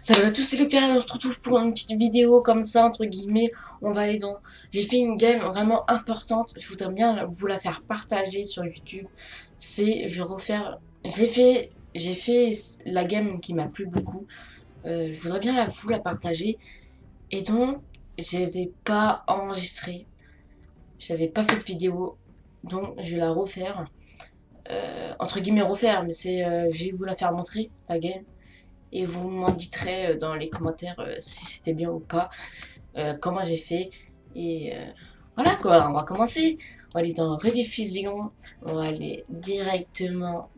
Salut à tous, c'est le Carré, on se retrouve pour une petite vidéo comme ça, entre guillemets. On va aller dans... J'ai fait une game vraiment importante, je voudrais bien vous la faire partager sur YouTube. Je vais refaire... J'ai fait la game qui m'a plu beaucoup. Je voudrais bien vous la partager. Et donc, j'avais pas enregistré, j'avais pas fait de vidéo. Donc, je vais la refaire. Entre guillemets refaire, mais je vais vous la faire montrer, la game. Et vous m'en direz dans les commentaires si c'était bien ou pas, comment j'ai fait. Et voilà quoi, on va commencer. On va aller dans rediffusion, on va aller directement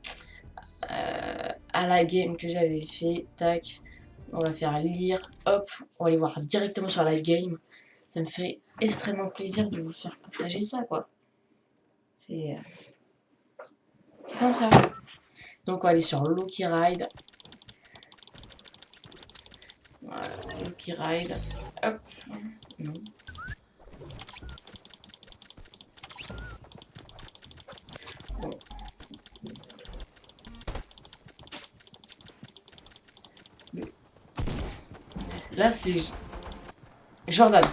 à la game que j'avais fait. Tac, on va faire lire, hop, on va aller voir directement sur la game. Ça me fait extrêmement plaisir de vous faire partager ça quoi. C'est c'est comme ça. Donc on va aller sur Loki Ride. Voilà, Loki Ride. Hop. Non. Là, c'est Jordan.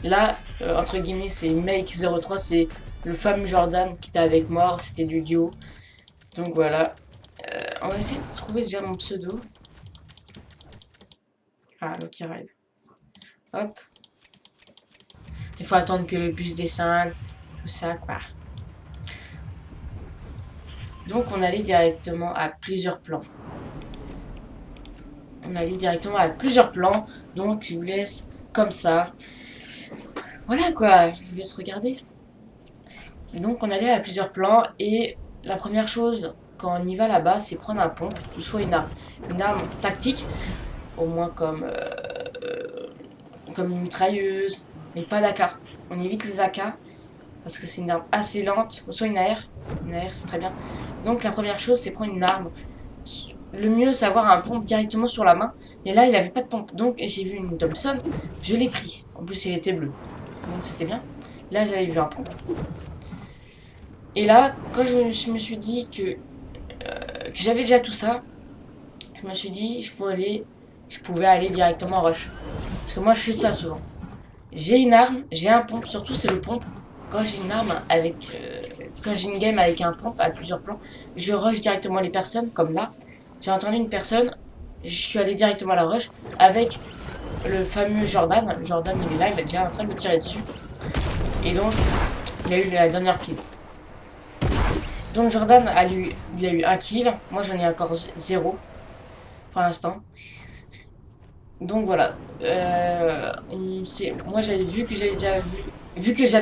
Là, entre guillemets, c'est Make03, c'est le fameux Jordan qui était avec moi, c'était du duo. Donc voilà. On va essayer de trouver déjà mon pseudo. Ah, Lucky Ride. Hop. Il faut attendre que le bus descende. Tout ça, quoi. Donc on allait directement à plusieurs plans. Donc je vous laisse comme ça. Voilà quoi, je vous laisse regarder. Donc on allait à plusieurs plans et la première chose quand on y va là-bas, c'est prendre un pompe ou soit une arme. Une arme tactique, au moins comme une mitrailleuse, mais pas d'AK. On évite les AK parce que c'est une arme assez lente, ou soit une AR. Une AR c'est très bien. Donc la première chose c'est prendre une arme. Le mieux c'est avoir un pompe directement sur la main. Et là il avait pas de pompe. Donc j'ai vu une Thompson, je l'ai pris. En plus il était bleu. Donc c'était bien. Là j'avais vu un pompe. Et là, quand je me suis dit que j'avais déjà tout ça, je me suis dit je pouvais aller directement en rush. Parce que moi je fais ça souvent. J'ai une arme, j'ai un pompe, surtout c'est le pompe. Quand j'ai une arme avec. Quand j'ai une game avec un pompe à plusieurs plans, je rush directement les personnes, comme là. J'ai entendu une personne, je suis allé directement à la rush avec le fameux Jordan. Jordan il est là, il est déjà en train de me tirer dessus. Et donc, il a eu la dernière prise. Donc Jordan il a eu un kill, moi j'en ai encore zéro pour l'instant. Donc voilà. Moi j'avais vu que j'avais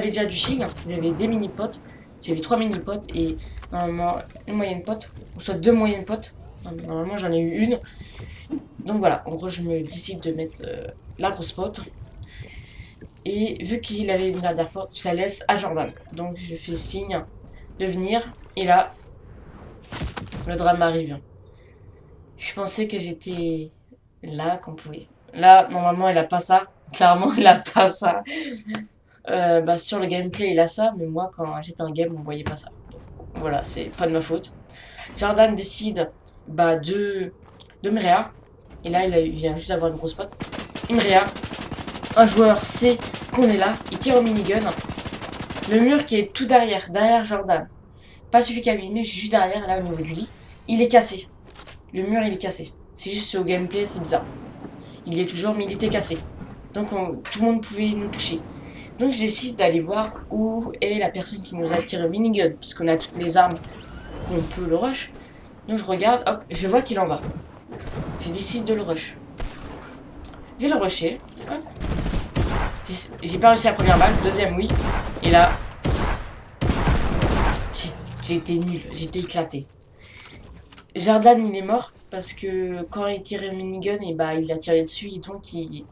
déjà du shield, j'avais des mini potes, j'avais 3 mini potes et normalement une moyenne pote, ou soit 2 moyennes potes. Normalement j'en ai eu une. Donc voilà, en gros je me décide de mettre la grosse pote. Et vu qu'il avait une dernière pote, je la laisse à Jordan. Donc je fais signe de venir. Et là, le drame arrive. Je pensais que j'étais là, qu'on pouvait. Là, normalement, elle a pas ça. Clairement, elle a pas ça. Sur le gameplay, il a ça, mais moi, quand j'étais en game, on voyait pas ça. Donc, voilà, c'est pas de ma faute. Jordan décide de me réa. Et là, il vient juste d'avoir une grosse pote. Il me réa. Un joueur sait qu'on est là. Il tire au minigun. Le mur qui est tout derrière Jordan. Pas celui qui a mis, mais juste derrière, là, au niveau du lit. Il est cassé. Le mur, il est cassé. C'est juste au gameplay, c'est bizarre. Il y est toujours, mais il était cassé. Donc tout le monde pouvait nous toucher. Donc je décide d'aller voir où est la personne qui nous a tiré minigun, puisqu'on a toutes les armes qu'on peut le rush. Donc je regarde, hop, je vois qu'il est en bas. Je décide de le rush. Je vais le rusher. J'ai pas réussi la première balle, deuxième oui. Et là, j'étais nul, j'étais éclaté. Jordan il est mort parce que quand il tirait le minigun, et il a tiré dessus et donc il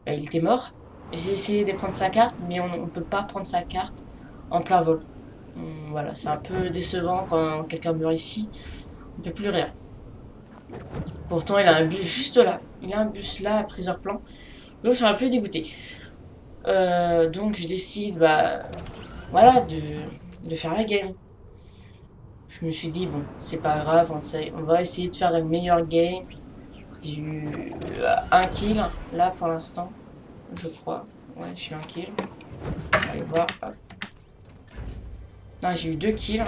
était mort. J'ai essayé de prendre sa carte, mais on ne peut pas prendre sa carte en plein vol. Voilà, c'est un peu décevant quand quelqu'un meurt ici. On ne peut plus rien. Pourtant, il a un bus juste là. Il a un bus là à plusieurs plans. Donc, je suis un peu dégoûté. Donc, je décide, voilà, de faire la game. Je me suis dit, bon, c'est pas grave, on va essayer de faire la meilleure game. un kill, là, pour l'instant. Je crois. Ouais, je suis un kill. Allez voir. Hop. Non, j'ai eu 2 kills.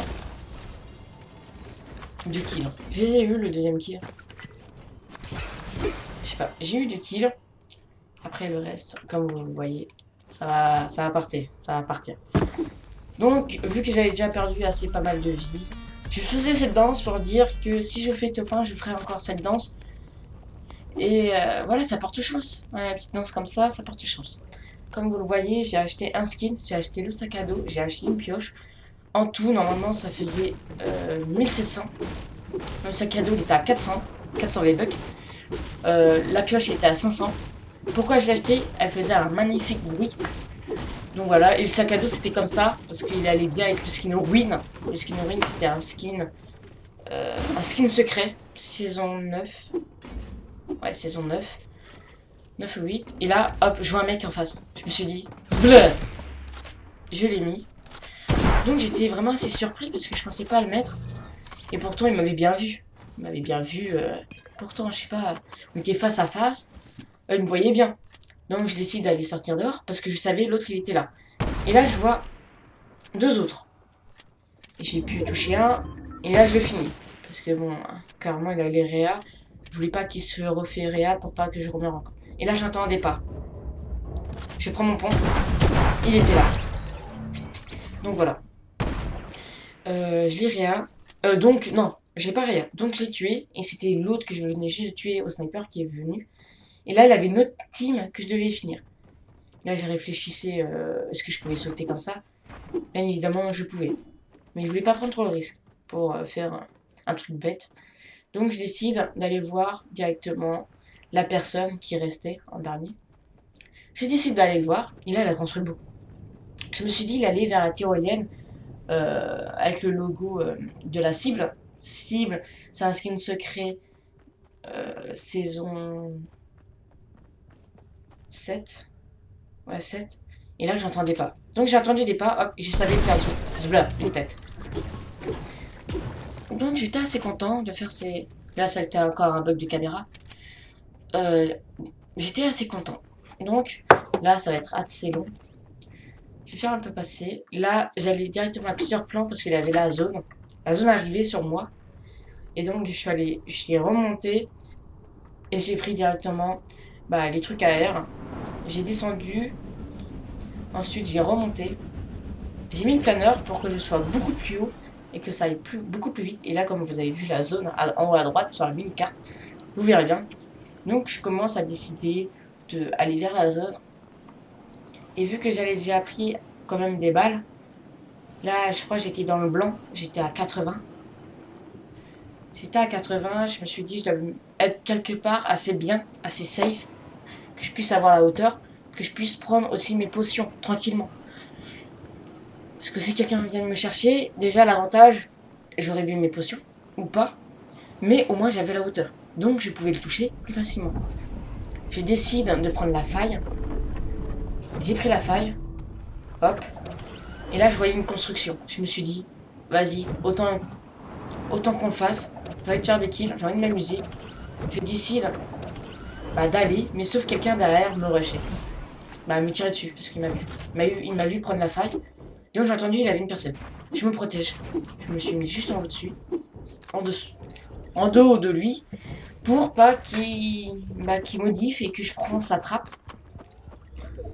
2 kills. Je les ai eu, le deuxième kill. Je sais pas. J'ai eu 2 kills. Après, le reste, comme vous le voyez, ça va partir. Ça va partir. Donc, vu que j'avais déjà perdu assez pas mal de vie, je faisais cette danse pour dire que si je fais top 1, je ferai encore cette danse. Et voilà, ça porte chance. Ouais, la petite danse comme ça porte chance. Comme vous le voyez, j'ai acheté un skin, j'ai acheté le sac à dos, j'ai acheté une pioche. En tout, normalement, ça faisait 1700. Le sac à dos, il était à 400 V-Bucks. La pioche, était à 500. Pourquoi je l'ai acheté? Elle faisait un magnifique bruit. Donc voilà, et le sac à dos, c'était comme ça, parce qu'il allait bien avec le skin Ruin. Le skin Ruin, c'était un skin secret, saison 9. Ouais, saison 9. 9 ou 8. Et là, hop, je vois un mec en face. Je me suis dit, bleu. Je l'ai mis. Donc j'étais vraiment assez surpris parce que je pensais pas le mettre. Et pourtant, il m'avait bien vu. Il m'avait bien vu. Pourtant, je sais pas, on était face à face. Il me voyait bien. Donc je décide d'aller sortir dehors parce que je savais l'autre il était là. Et là, je vois 2 autres. J'ai pu toucher un. Et là, je le finis. Parce que bon, clairement, il a les réa. Je voulais pas qu'il se refait réa pour pas que je remeure encore. Et là, j'entends des pas. Je prends mon pont. Il était là. Donc voilà. Je l'ai réa. Donc, non, je l'ai pas réa. Donc, je l'ai tué. Et c'était l'autre que je venais juste de tuer au sniper qui est venu. Et là, il avait une autre team que je devais finir. Là, je réfléchissais est-ce que je pouvais sauter comme ça. Bien évidemment, je pouvais. Mais je voulais pas prendre trop le risque pour faire un truc bête. Donc, je décide d'aller voir directement la personne qui restait en dernier. Je décide d'aller le voir. Et là, il a construit le beau. Je me suis dit, il allait vers la tyrolienne avec le logo de la cible. Cible, c'est un skin secret saison 7. Ouais, 7. Et là, j'entendais pas. Donc, j'ai entendu des pas, hop, et je savais que c'était un truc. Zbla, une tête. Donc, j'étais assez content de faire ces. Là, ça a été encore un bug de caméra. J'étais assez content. Donc, là, ça va être assez long. Je vais faire un peu passer. Là, j'allais directement à plusieurs plans parce qu'il y avait la zone. La zone arrivait sur moi. Et donc, je suis remonté. Et j'ai pris directement les trucs à air. J'ai descendu. Ensuite, j'ai remonté. J'ai mis le planeur pour que je sois beaucoup plus haut et que ça aille beaucoup plus vite. Et là, comme vous avez vu la zone en haut à droite sur la mini-carte, vous verrez bien. Donc, je commence à décider d'aller vers la zone. Et vu que j'avais déjà pris quand même des balles, là, je crois que j'étais dans le blanc. J'étais à 80. J'étais à 80. Je me suis dit, je dois être quelque part assez bien, assez safe, que je puisse avoir la hauteur, que je puisse prendre aussi mes potions tranquillement. Parce que si quelqu'un vient me chercher, déjà l'avantage, j'aurais bu mes potions, ou pas, mais au moins j'avais la hauteur. Donc je pouvais le toucher plus facilement. Je décide de prendre la faille. J'ai pris la faille. Hop. Et là je voyais une construction. Je me suis dit, vas-y, autant qu'on le fasse. J'ai envie de faire des kills, j'ai envie de m'amuser. Je décide d'aller, mais sauf quelqu'un derrière me rushait. Me tirer dessus, parce qu'il m'a vu. Il m'a vu prendre la faille. Donc j'ai entendu, il avait une personne. Je me protège. Je me suis mis juste en dessus. En dessous. En dos de lui. Pour pas qu'il modifie et que je prends sa trappe.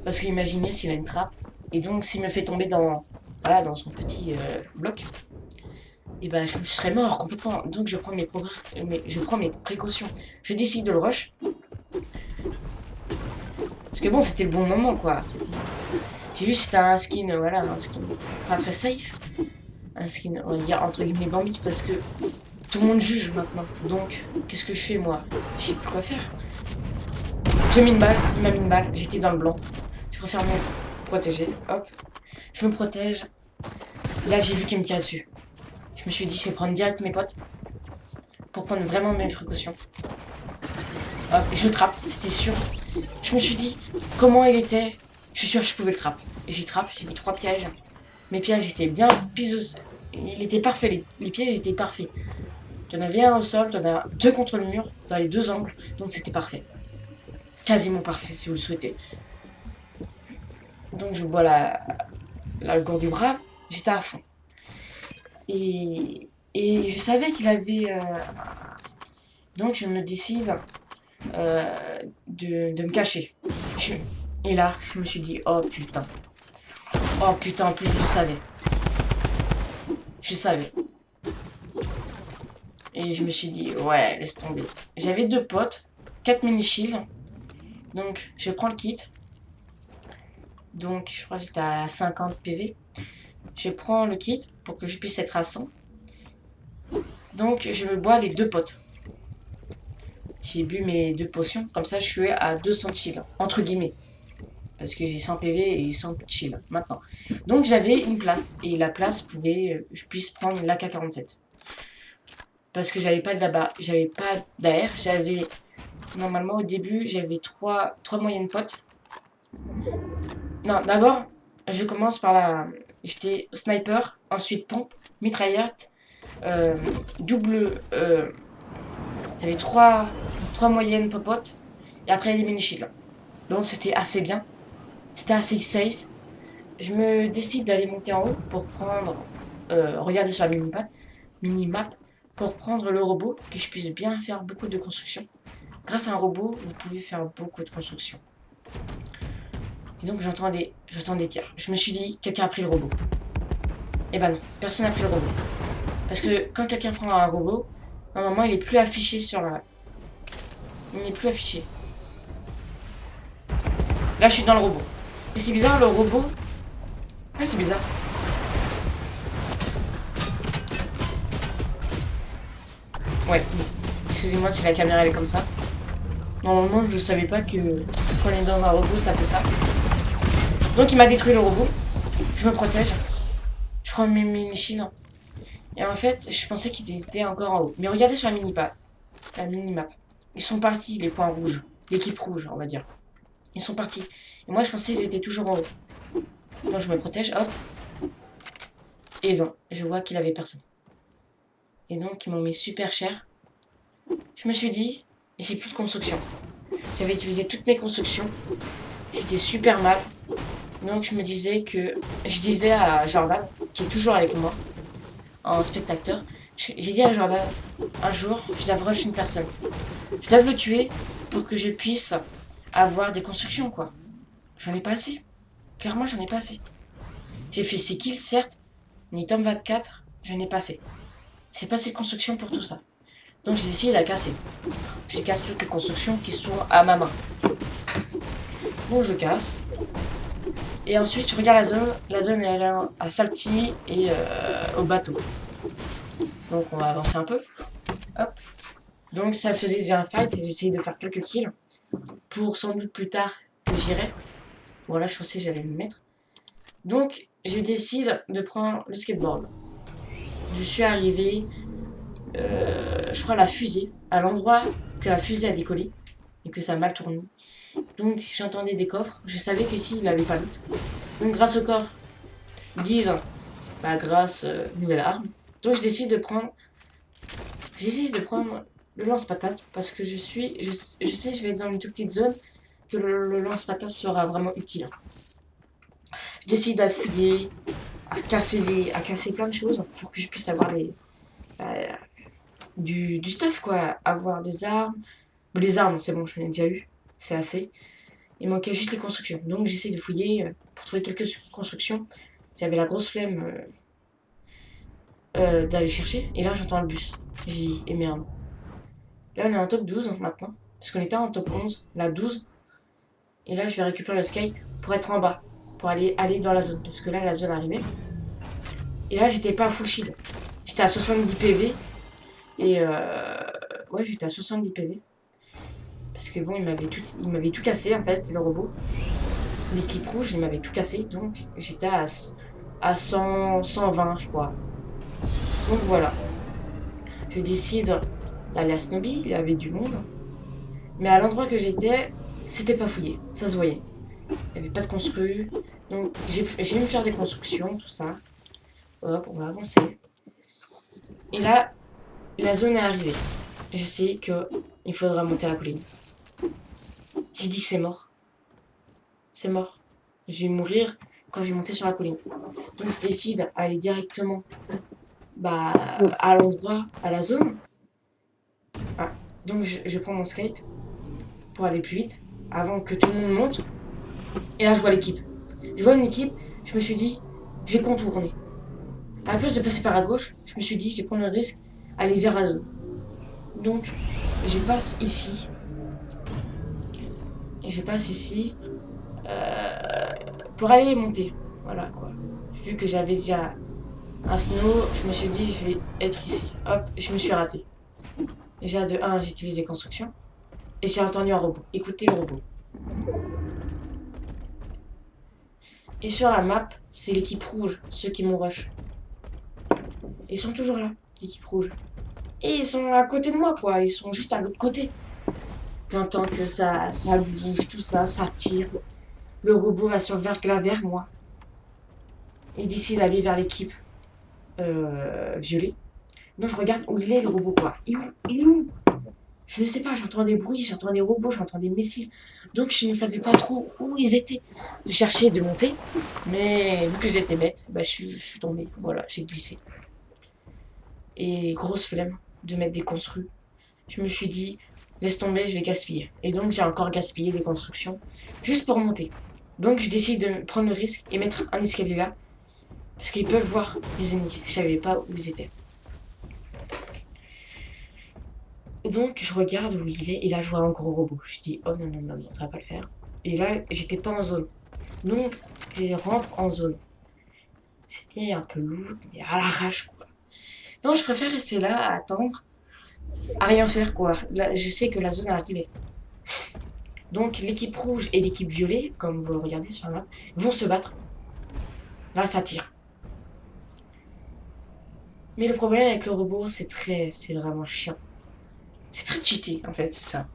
Parce que imaginez s'il a une trappe. Et donc s'il me fait tomber dans son petit bloc. Et je serais mort complètement. Donc je prends mes précautions. Je décide de le rush. Parce que bon, c'était le bon moment quoi. J'ai vu c'était un skin, un skin pas très safe. Un skin, on va dire, entre guillemets bambit, parce que tout le monde juge maintenant. Donc, qu'est-ce que je fais moi? Je sais plus quoi faire. J'ai mis une balle, il m'a mis une balle, j'étais dans le blanc. Je préfère me protéger, hop. Je me protège. Là, j'ai vu qu'il me tirait dessus. Je me suis dit, je vais prendre direct mes potes. Pour prendre vraiment mes précautions. Hop, je le trappe, c'était sûr. Je me suis dit, comment il était? Je suis sûr que je pouvais le trappe. Et j'ai trappe, j'ai mis 3 pièges. Mes pièges étaient bien pisos. Il était parfait, les pièges étaient parfaits. Tu en avais un au sol, tu en as 2 contre le mur, dans les 2 angles, donc c'était parfait. quasiment parfait si vous le souhaitez. Donc je bois la gourde du brave, j'étais à fond. Et je savais qu'il avait... donc je me décide de me cacher. Je- et là, je me suis dit, oh putain. Oh putain, en plus je le savais. Je savais. Et je me suis dit, ouais, laisse tomber. J'avais 2 potes, 4 mini-shields. Donc je prends le kit. Donc je crois que j'étais à 50 PV. Je prends le kit pour que je puisse être à 100. Donc je me bois les 2 potes. J'ai bu mes 2 potions. Comme ça je suis à 200 de shield. Entre guillemets. Parce que j'ai 100 PV et 100 de shield maintenant. Donc j'avais une place. Et la place pouvait... je puisse prendre l'AK-47. Parce que j'avais pas d'AR. J'avais... Normalement au début j'avais 3 moyennes potes. Non, d'abord, je commence par la... J'étais sniper, ensuite pompe, mitraillette, double... J'avais 3 moyennes popotes, et après des mini-shields. Donc c'était assez bien, c'était assez safe. Je me décide d'aller monter en haut pour prendre... regarder sur la minimap, pour prendre le robot, que je puisse bien faire beaucoup de construction. Grâce à un robot, vous pouvez faire beaucoup de construction. Et donc j'entends des tirs. Je me suis dit, quelqu'un a pris le robot. Et bah non, personne n'a pris le robot. Parce que quand quelqu'un prend un robot, normalement il est plus affiché sur la map. Il n'est plus affiché. Là je suis dans le robot. Et c'est bizarre, le robot... Ah c'est bizarre. Ouais, excusez-moi si la caméra elle est comme ça. Normalement je savais pas que quand on est dans un robot ça fait ça. Donc il m'a détruit le robot. Je me protège. Je prends mes mini-shields. Et en fait, je pensais qu'ils étaient encore en haut. Mais regardez sur la minimap. Ils sont partis, les points rouges. L'équipe rouge, on va dire. Ils sont partis. Et moi, je pensais qu'ils étaient toujours en haut. Donc, je me protège, hop. Et non, je vois qu'il avait personne. Et donc, ils m'ont mis super cher. Je me suis dit, j'ai plus de construction. J'avais utilisé toutes mes constructions. J'étais super mal. Donc, je me disais que... Je disais à Jordan, qui est toujours avec moi, en spectateur, j'ai dit à Jordan, un jour, je dois rush une personne. Je dois le tuer pour que je puisse avoir des constructions, quoi. J'en ai pas assez. Clairement, j'en ai pas assez. J'ai fait 6 kills, certes, mais tome 24, j'en ai pas assez. J'ai pas assez de construction pour tout ça. Donc j'ai essayé de la casser. Je casse toutes les constructions qui sont à ma main. Bon, je casse. Et ensuite, je regarde la zone. La zone, elle est à Salty et au bateau. Donc on va avancer un peu. Hop. Donc ça faisait déjà un fight et j'essayais de faire quelques kills. Pour sans doute plus tard que j'irai. Voilà, je pensais que j'allais me mettre. Donc, je décide de prendre le skateboard. Je suis arrivé, je crois, à la fusée, à l'endroit que la fusée a décollé et que ça a mal tourné. Donc, j'entendais des coffres. Je savais que s'il n'avait pas loot. Donc, grâce au coffre, ils disent, bah, grâce nouvelle arme. Donc, je décide de prendre le lance-patate parce que je sais, je vais être dans une toute petite zone que le lance-patate sera vraiment utile. Je décide à fouiller, à casser plein de choses pour que je puisse avoir euh, du stuff, quoi. Avoir des armes. Bon, les armes, c'est bon, je l'ai déjà eu. C'est assez. Il manquait juste les constructions. Donc j'essaie de fouiller pour trouver quelques constructions. J'avais la grosse flemme d'aller chercher. Et là, j'entends le bus. J'ai dit, et merde. Là, on est en top 12 maintenant. Parce qu'on était en top 11, la 12. Et là, je vais récupérer le skate pour être en bas. Pour aller dans la zone. Parce que là, la zone arrivait. Et là, j'étais pas à full shield. J'étais à 70 PV. Et ouais, j'étais à 70 PV. Parce que bon, il m'avait tout cassé en fait, le robot. L'équipe rouge, il m'avait tout cassé. Donc j'étais à 100, 120, je crois. Donc voilà. Je décide d'aller à Snobby, il y avait du monde. Mais à l'endroit que j'étais, c'était pas fouillé. Ça se voyait. Il n'y avait pas de constru. Donc j'ai me faire des constructions, tout ça. Hop, on va avancer. Et là, la zone est arrivée. Je sais qu'il faudra monter la colline. J'ai dit c'est mort. C'est mort. Je vais mourir quand je vais monter sur la colline. Donc je décide d'aller directement bah, à l'endroit, à la zone. Ah. Donc je prends mon skate pour aller plus vite avant que tout le monde monte. Et là je vois l'équipe. Je vois une équipe, je me suis dit, je vais contourner. À la place de passer par la gauche, je me suis dit, je vais prendre le risque, aller vers la zone. Donc je passe ici. Et je passe ici pour aller monter. Voilà quoi. Vu que j'avais déjà un snow, je me suis dit, je vais être ici. Hop, je me suis raté. Déjà de 1, j'utilise les constructions. Et j'ai entendu un robot. Écoutez le robot. Et sur la map, c'est l'équipe rouge, ceux qui m'ont rush. Ils sont toujours là, l'équipe rouge. Et ils sont à côté de moi, quoi. Ils sont juste à l'autre côté. J'entends que ça bouge, tout ça, ça tire. Le robot va là vers moi. Il décide d'aller vers l'équipe violet. Donc je regarde où il est, le robot, quoi. Il est où? Je ne sais pas, j'entends des bruits, j'entends des robots, j'entends des missiles. Donc je ne savais pas trop où ils étaient. Je cherchais de monter, mais vu que j'étais bête, bah, je suis tombée. Voilà, j'ai glissé. Et grosse flemme de mettre des construits. Je me suis dit, laisse tomber, je vais gaspiller. Et donc j'ai encore gaspillé des constructions juste pour monter. Donc je décide de prendre le risque et mettre un escalier là. Parce qu'ils peuvent voir les ennemis. Je savais pas où ils étaient. Et donc je regarde où il est et là je vois un gros robot. Je dis oh non non non, non ça va pas le faire. Et là j'étais pas en zone. Donc je rentre en zone. C'était un peu lourd mais à l'arrache quoi. Donc je préfère rester là à attendre, à rien faire quoi. Là je sais que la zone est arrivée. Donc l'équipe rouge et l'équipe violet, comme vous le regardez sur la map, vont se battre. Là ça tire. Mais le problème avec le robot c'est vraiment chiant. C'est très cheaté en fait, c'est ça.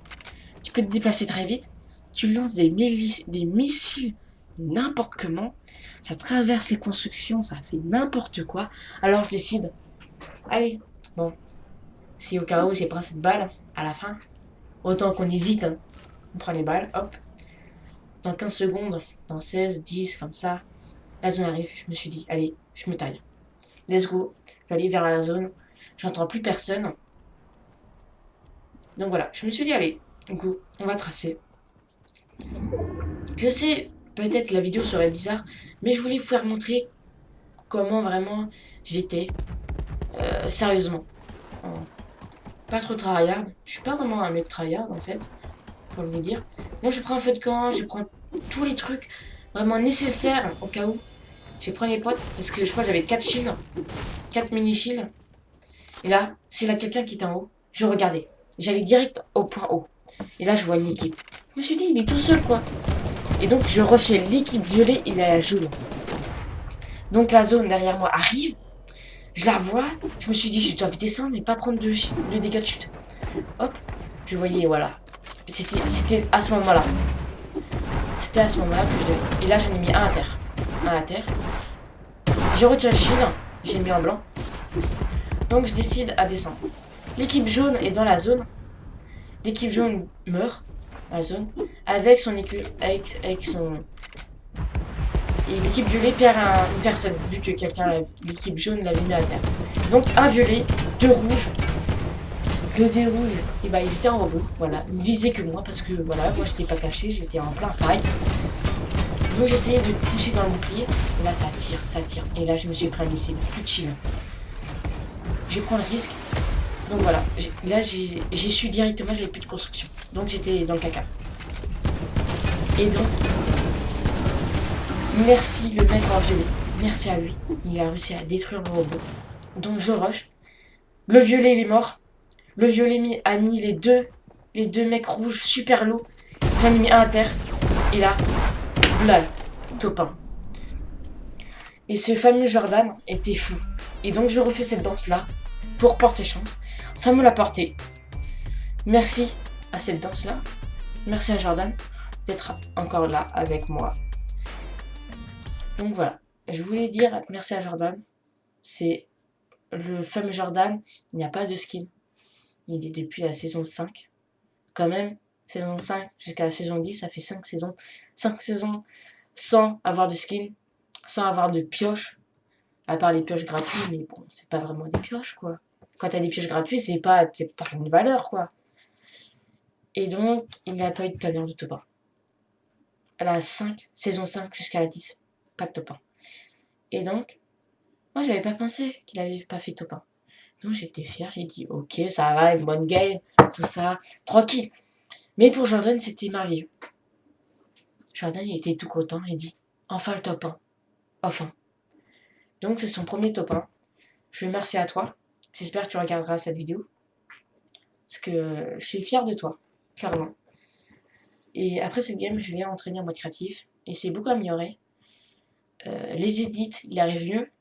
Tu peux te déplacer très vite, tu lances des missiles n'importe comment, ça traverse les constructions, ça fait n'importe quoi. Alors je décide, allez, bon, si au cas où j'ai pas cette balle à la fin, autant qu'on hésite, hein. On prend les balles, hop, dans 15 secondes, dans 16, 10, comme ça, la zone arrive, je me suis dit, allez, je me taille. Let's go, je vais aller vers la zone, j'entends plus personne. Donc voilà, je me suis dit, allez, go, on va tracer. Je sais, peut-être la vidéo serait bizarre, mais je voulais vous faire montrer comment vraiment j'étais sérieusement. Pas trop tryhard. Je suis pas vraiment un mec tryhard en fait, pour le dire. Donc je prends un feu de camp, je prends tous les trucs vraiment nécessaires au cas où. Je prends les potes parce que je crois que j'avais 4 shields, 4 mini shields. Et là, c'est là quelqu'un qui était en haut. Je regardais. J'allais direct au point haut. Et là, je vois une équipe. Je me suis dit, il est tout seul quoi. Et donc je rushais l'équipe violet et la jaune. Donc la zone derrière moi arrive. Je la vois. Je me suis dit, je dois descendre mais pas prendre de dégâts de chute. Hop. Je voyais, voilà. C'était à ce moment-là. C'était à ce moment-là que je devais. Et là, j'en ai mis un à terre. Un à terre. J'ai retiré le shield. J'ai mis en blanc. Donc je décide à descendre. L'équipe jaune est dans la zone. L'équipe jaune meurt dans la zone. Avec son avec son. Et l'équipe violet perd une personne, vu que l'équipe jaune l'avait mis à terre. Donc un violet, deux rouges. Le deux rouges, et bah ils étaient en robot, voilà. Ils ne visaient que moi parce que voilà, moi j'étais pas caché, j'étais en plein fight. Donc j'essayais de toucher dans le bouclier. Et là ça tire, ça tire. Et là je me suis pris un missile, plus de chill. Je prends le risque. Donc voilà, là j'ai su directement, j'avais plus de construction. Donc j'étais dans le caca. Et donc, merci le mec en violet. Merci à lui. Il a réussi à détruire le robot. Donc je rush. Le violet il est mort. Le violet a mis les deux mecs rouges super low. J'en ai mis un à terre. Et là, top 1. Et ce fameux Jordan était fou. Et donc je refais cette danse là pour porter chance. Ça me l'a porté. Merci à cette danse là. Merci à Jordan d'être encore là avec moi. Donc voilà, je voulais dire merci à Jordan. C'est le fameux Jordan, il n'y a pas de skin. Il est depuis la saison 5. Quand même, saison 5 jusqu'à la saison 10, ça fait 5 saisons. 5 saisons sans avoir de skin, sans avoir de pioche, à part les pioches gratuites, mais bon, c'est pas vraiment des pioches, quoi. Quand t'as des pioches gratuites, c'est pas une valeur, quoi. Et donc, il n'a pas eu de planeur de top 1. La 5, saison 5 jusqu'à la 10, pas de top 1. Et donc, moi, j'avais pas pensé qu'il avait pas fait top 1. Donc, j'étais fier, j'ai dit, ok, ça va, une bonne game, tout ça, tranquille. Mais pour Jordan, c'était merveilleux. Jordan, il était tout content, il dit, enfin le top 1. Enfin. Donc, c'est son premier top 1. Je lui remercie à toi. J'espère que tu regarderas cette vidéo. Parce que je suis fier de toi, clairement. Et après cette game, je l'ai entraîné en mode créatif. Et c'est beaucoup amélioré. Les edits, il arrive mieux.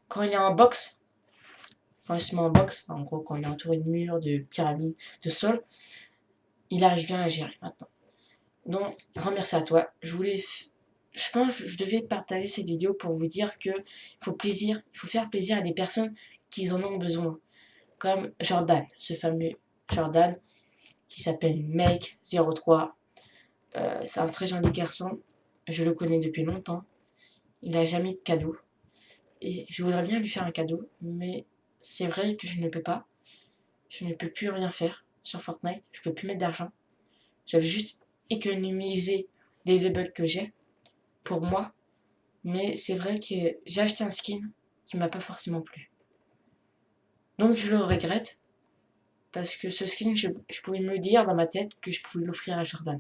Quand il est en box, quand il se met en box, en gros, quand il est entouré de murs, de pyramides, de sol, il arrive bien à gérer maintenant. Donc, grand merci à toi. Je pense que je devais partager cette vidéo pour vous dire que il faut faire plaisir à des personnes qui en ont besoin. Comme Jordan, ce fameux Jordan qui s'appelle Make03. C'est un très gentil garçon. Je le connais depuis longtemps. Il n'a jamais eu de cadeau. Et je voudrais bien lui faire un cadeau, mais c'est vrai que je ne peux pas. Je ne peux plus rien faire sur Fortnite. Je peux plus mettre d'argent. J'avais juste économisé les V-Bucks que j'ai pour moi. Mais c'est vrai que j'ai acheté un skin qui m'a pas forcément plu. Donc je le regrette. Parce que ce skin, je pouvais me dire dans ma tête que je pouvais l'offrir à Jordan.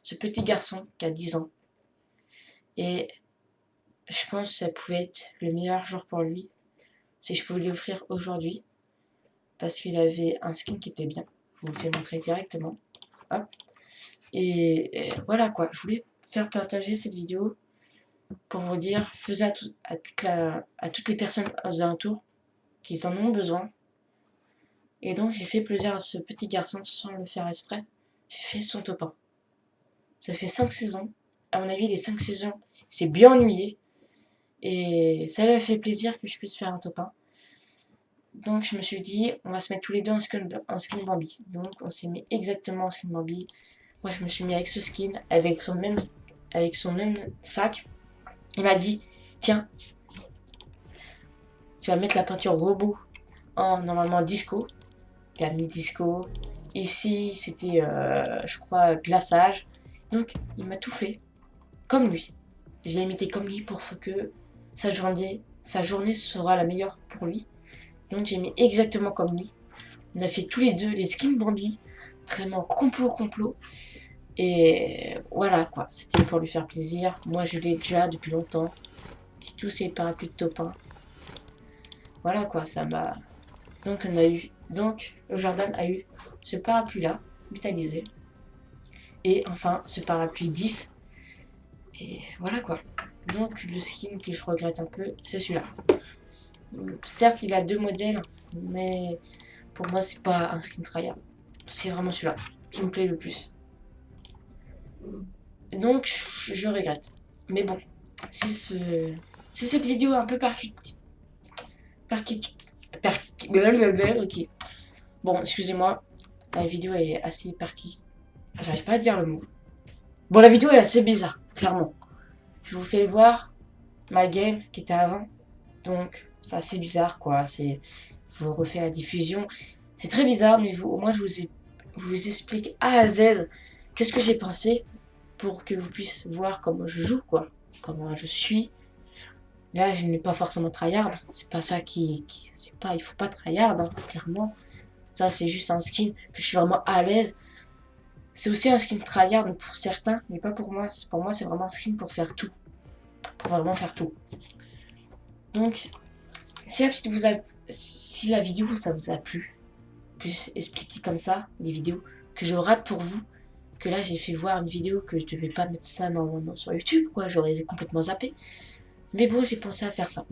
Ce petit garçon qui a 10 ans. Et je pense que ça pouvait être le meilleur jour pour lui si je pouvais l'offrir aujourd'hui. Parce qu'il avait un skin qui était bien. Je vous le fais montrer directement. Hop. Et voilà quoi. Je voulais faire partager cette vidéo pour vous dire, faisez à toutes les personnes aux alentours qui en ont besoin. Et donc j'ai fait plaisir à ce petit garçon sans le faire exprès. J'ai fait son top 1. Ça fait 5 saisons. À mon avis, les 5 saisons, c'est bien ennuyé. Et ça lui a fait plaisir que je puisse faire un top 1. Donc je me suis dit, on va se mettre tous les deux en skin Bambi. Donc on s'est mis exactement en skin Bambi. Moi je me suis mis avec ce skin, avec son même sac. Il m'a dit, tiens, tu vas mettre la peinture robot en normalement disco. Il a mis disco. Ici c'était, je crois, glaçage. Donc il m'a tout fait comme lui. J'ai imité comme lui pour que sa journée sera la meilleure pour lui. Donc j'ai mis exactement comme lui. On a fait tous les deux les skins Bambi. Vraiment complot. Et voilà quoi. C'était pour lui faire plaisir. Moi je l'ai déjà depuis longtemps. J'ai tous ces parapluies de top 1. Voilà quoi, ça m'a. Donc Jordan a eu ce parapluie là, métallisé. Et enfin ce parapluie 10. Et voilà quoi. Donc le skin que je regrette un peu, c'est celui-là. Certes, il a 2 modèles, mais pour moi, c'est pas un skin tryhard. C'est vraiment celui-là qui me plaît le plus. Donc, je regrette. Mais bon, si cette vidéo est un peu ok. Bon, excusez-moi, la vidéo est assez J'arrive pas à dire le mot. Bon, la vidéo est assez bizarre, clairement. Je vous fais voir ma game qui était avant. Donc, c'est assez bizarre, quoi. Je vous refais la diffusion. C'est très bizarre, mais au moins je vous explique A à Z qu'est-ce que j'ai pensé pour que vous puissiez voir comment je joue, quoi. Comment je suis. Là, je n'ai pas forcément tryhard. C'est pas ça il faut pas tryhard, hein, clairement. Ça, c'est juste un skin que je suis vraiment à l'aise. C'est aussi un skin tryhard pour certains, mais pas pour moi. Pour moi, c'est vraiment un skin pour faire tout. Pour vraiment faire tout. Donc, si la vidéo ça vous a plu, plus expliquer comme ça, les vidéos que je rate pour vous, que là j'ai fait voir une vidéo que je devais pas mettre ça sur YouTube, quoi, j'aurais complètement zappé. Mais bon, j'ai pensé à faire ça.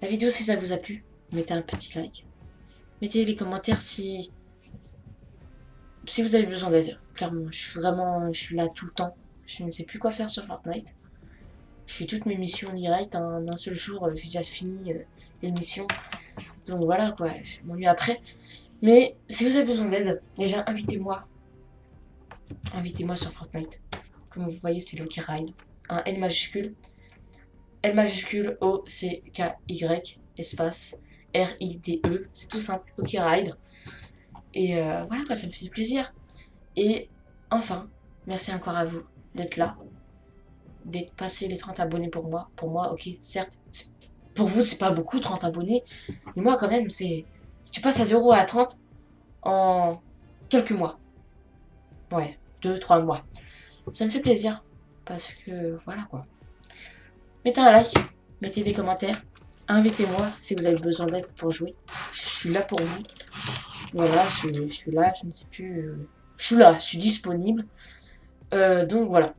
La vidéo, si ça vous a plu, mettez un petit like. Mettez les commentaires si vous avez besoin d'aide. Clairement, je suis là tout le temps. Je ne sais plus quoi faire sur Fortnite. Je fais toutes mes missions direct en un seul jour. J'ai déjà fini les missions. Donc voilà quoi, je m'ennuie après. Mais si vous avez besoin d'aide, déjà invitez-moi invitez-moi sur Fortnite. Comme vous voyez, c'est Locky Ride. Un L majuscule. L majuscule O-C-K-Y espace R-I-D-E. C'est tout simple, Locky Ride. Et voilà quoi, ça me fait plaisir. Et enfin, merci encore à vous d'être là. D'être passé les 30 abonnés pour moi. Pour moi, ok, certes, pour vous, c'est pas beaucoup, 30 abonnés. Mais moi, quand même, c'est... Tu passes à 0 à 30 en quelques mois. Ouais, 2-3 mois. Ça me fait plaisir. Parce que, voilà quoi. Mettez un like, mettez des commentaires. Invitez-moi si vous avez besoin d'aide pour jouer. Je suis là pour vous. Voilà, je suis là, je ne sais plus... je suis là, je suis disponible. Donc voilà.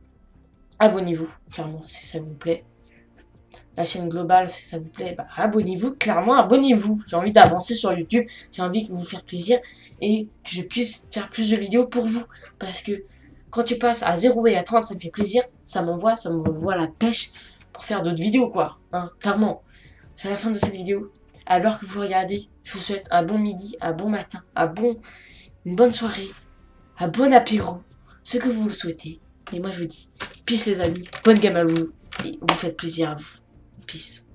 Abonnez-vous, clairement, si ça vous plaît. La chaîne globale, si ça vous plaît, bah, abonnez-vous, clairement, abonnez-vous. J'ai envie d'avancer sur YouTube, j'ai envie de vous faire plaisir et que je puisse faire plus de vidéos pour vous. Parce que quand tu passes à 0 et à 30, ça me fait plaisir, ça m'envoie la pêche pour faire d'autres vidéos, quoi. Hein, clairement, c'est la fin de cette vidéo. Alors que vous regardez, je vous souhaite un bon midi, un bon matin, une bonne soirée, un bon apéro, ce que vous le souhaitez. Et moi, je vous dis, peace les amis, bonne game à vous, et vous faites plaisir à vous. Peace.